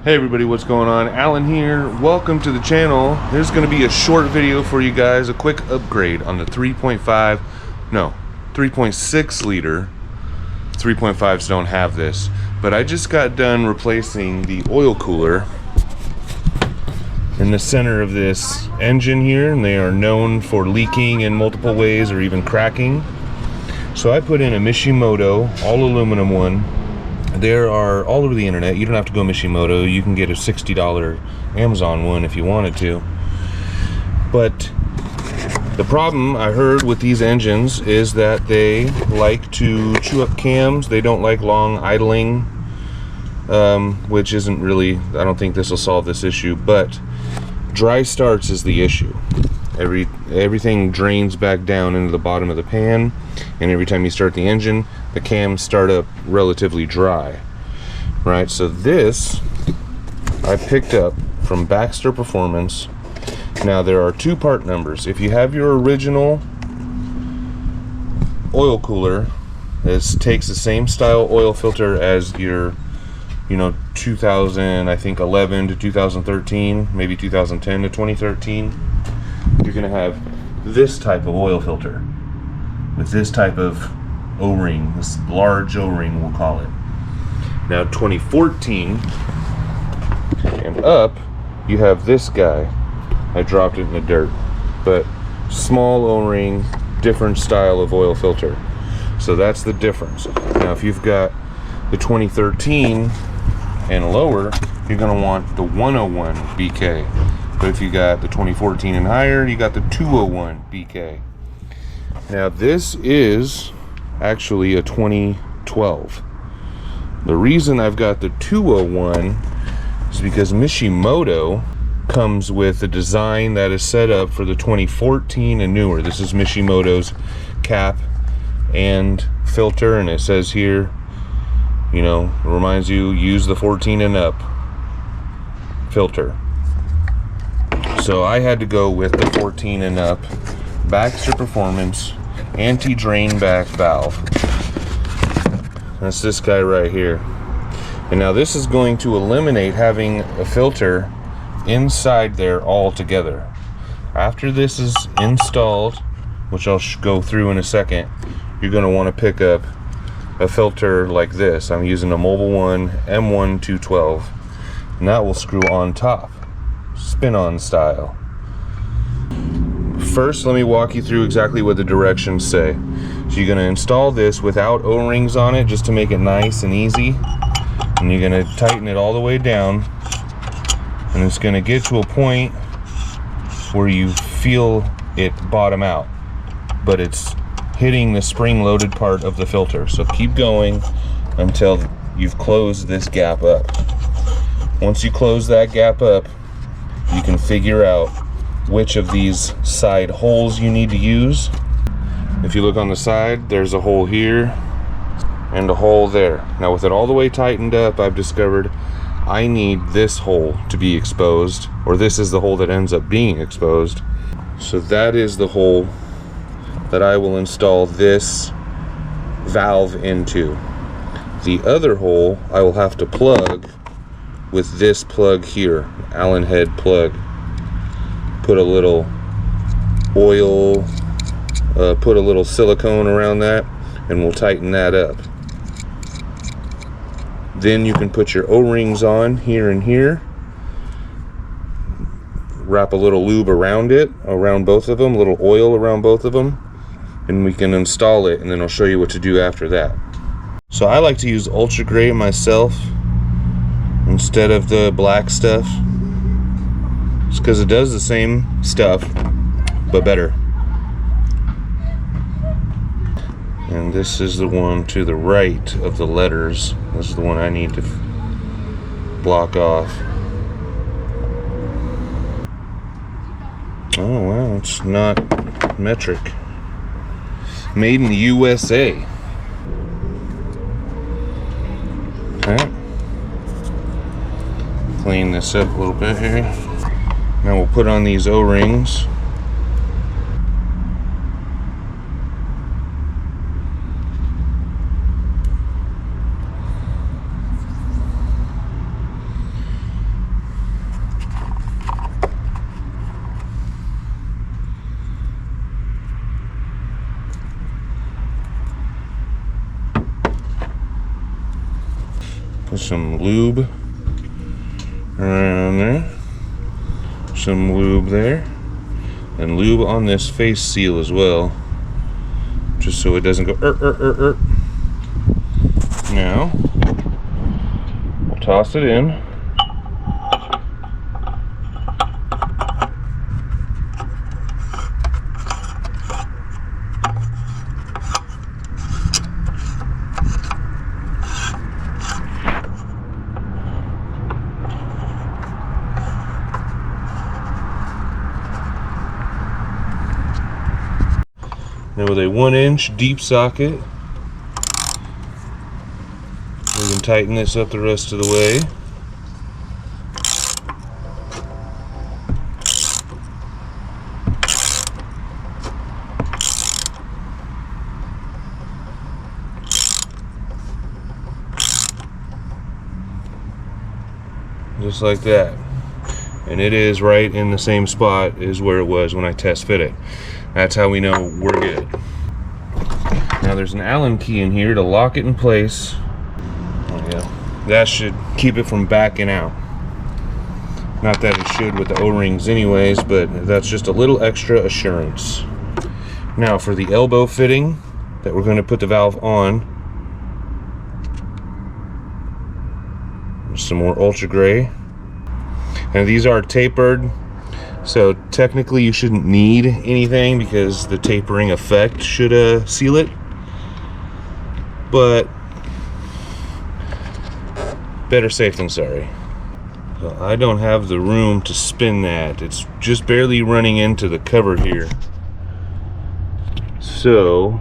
Hey everybody, what's going on? Alan here. Welcome to the channel. There's going to be a short video for you guys, a quick upgrade on the 3.6 liter. 3.5s don't have this, but I just got done replacing the oil cooler in the center of this engine here, and they are known for leaking in multiple ways or even cracking. So I put in a Mishimoto all aluminum one. There are all over the internet. You don't have to go Mishimoto. You can get a $60 Amazon one if you wanted to. But the problem I heard with these engines is that they like to chew up cams. They don't like long idling, which isn't really, I don't think this will solve this issue, but dry starts is the issue. Everything drains back down into the bottom of the pan, and every time you start the engine, the cams start up relatively dry, right? So this I picked up from Baxter Performance. Now there are two part numbers. If you have your original oil cooler, this takes the same style oil filter as your 2011 to 2013, maybe 2010 to 2013. You're gonna have this type of oil filter with this type of O-ring, this large O-ring we'll call it. Now 2014 and up, you have this guy. I dropped it in the dirt, but small O-ring, different style of oil filter. So that's the difference. Now if you've got the 2013 and lower, you're gonna want the 101 BK. But if you got the 2014 and higher, you got the 201 BK. Now this is actually a 2012. The reason I've got the 201 is because Mishimoto comes with a design that is set up for the 2014 and newer. This is Mishimoto's cap and filter, and it says here, it reminds you, use the 14 and up filter. So I had to go with the 14 and up Baxter Performance anti-drain back valve. That's this guy right here. And now this is going to eliminate having a filter inside there altogether. After this is installed, which I'll go through in a second, you're going to want to pick up a filter like this. I'm using a Mobile One M1 212, and that will screw on top, spin-on style. First, let me walk you through exactly what the directions say. So you're going to install this without O-rings on it, just to make it nice and easy. And you're going to tighten it all the way down. And it's going to get to a point where you feel it bottom out, but it's hitting the spring-loaded part of the filter. So keep going until you've closed this gap up. Once you close that gap up, you can figure out which of these side holes you need to use. If you look on the side, there's a hole here and a hole there. Now with it all the way tightened up, I've discovered I need this hole to be exposed, or this is the hole that ends up being exposed. So that is the hole that I will install this valve into. The other hole I will have to plug with this plug here, Allen head plug. Put a little oil, put a little silicone around that, and we'll tighten that up. Then you can put your O-rings on here and here. Wrap a little lube around it, around both of them, a little oil around both of them, and we can install it, and then I'll show you what to do after that. So I like to use Ultra Gray myself instead of the black stuff. It's because it does the same stuff, but better. And this is the one to the right of the letters. This is the one I need to block off. Oh wow, it's not metric. Made in the USA. Okay. Clean this up a little bit here. Now we'll put on these O-rings. Some lube around there. Some lube there. And lube on this face seal as well. Just so it doesn't go Now, we'll toss it in. Now with a 1-inch deep socket, we can tighten this up the rest of the way. Just like that. And it is right in the same spot as where it was when I test fit it. That's how we know we're good. Now there's an Allen key in here to lock it in place. Oh yeah, that should keep it from backing out. Not that it should with the O-rings anyways, but that's just a little extra assurance. Now for the elbow fitting that we're going to put the valve on, some more ultra gray. And these are tapered. So technically you shouldn't need anything because the tapering effect should seal it, but better safe than sorry. So I don't have the room to spin that. It's just barely running into the cover here. So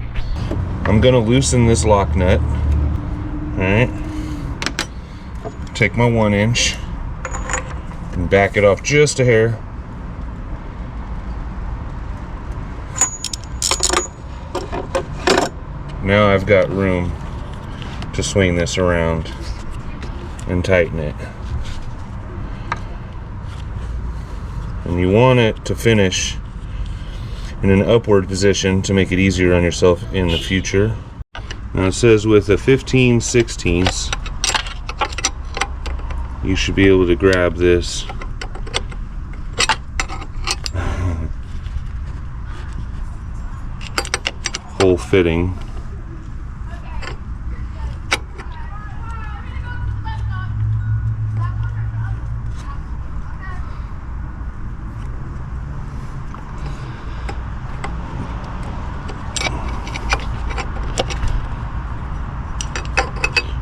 I'm gonna loosen this lock nut. All right, take my 1-inch and back it off just a hair. Now I've got room to swing this around and tighten it. And you want it to finish in an upward position to make it easier on yourself in the future. Now it says with a 15/16 you should be able to grab this whole fitting.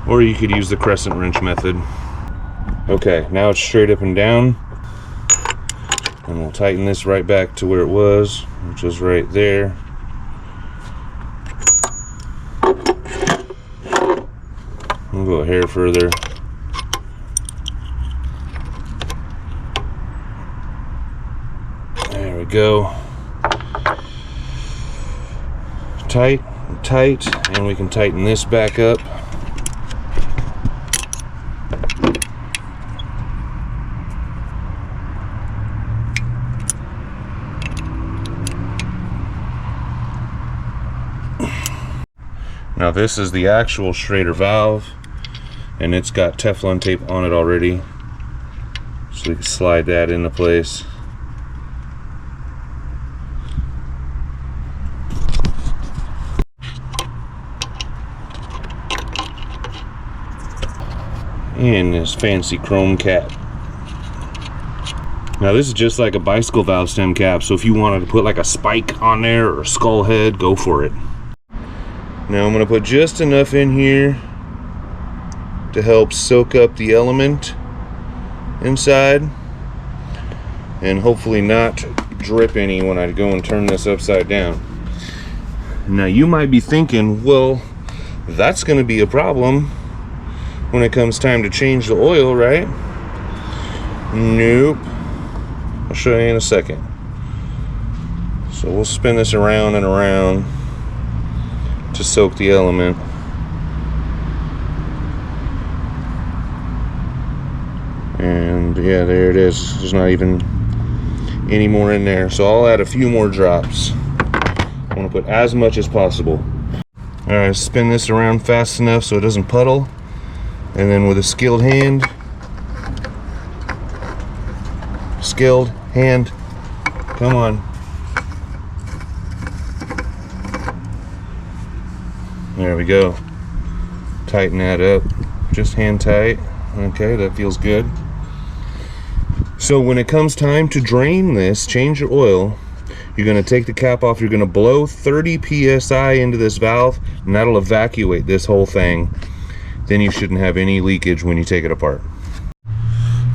Or you could use the crescent wrench method. Okay, now it's straight up and down. And we'll tighten this right back to where it was, which was right there. We'll go a hair further. There we go. Tight, tight, and we can tighten this back up. Now this is the actual Schrader valve, and it's got Teflon tape on it already, so we can slide that into place. And this fancy chrome cap. Now this is just like a bicycle valve stem cap, so if you wanted to put like a spike on there or a skull head, go for it. Now I'm going to put just enough in here to help soak up the element inside and hopefully not drip any when I go and turn this upside down. Now you might be thinking, well, that's going to be a problem when it comes time to change the oil, right? Nope. I'll show you in a second. So we'll spin this around and around to soak the element. And yeah, there it is. There's not even any more in there, so I'll add a few more drops. I want to put as much as possible. Alright, spin this around fast enough so it doesn't puddle, And then with a skilled hand, come on. There we go. Tighten that up, just hand tight. Okay, that feels good. So when it comes time to drain this, change your oil, you're going to take the cap off, you're going to blow 30 psi into this valve, and that'll evacuate this whole thing. Then you shouldn't have any leakage when you take it apart.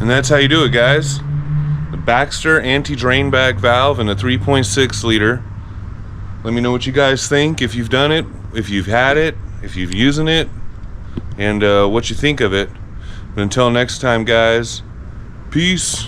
And that's how you do it, guys. The Baxter anti-drain bag valve and a 3.6 liter. Let me know what you guys think, if you've done it, if you've had it, if you've using it, and what you think of it. But until next time, guys, peace.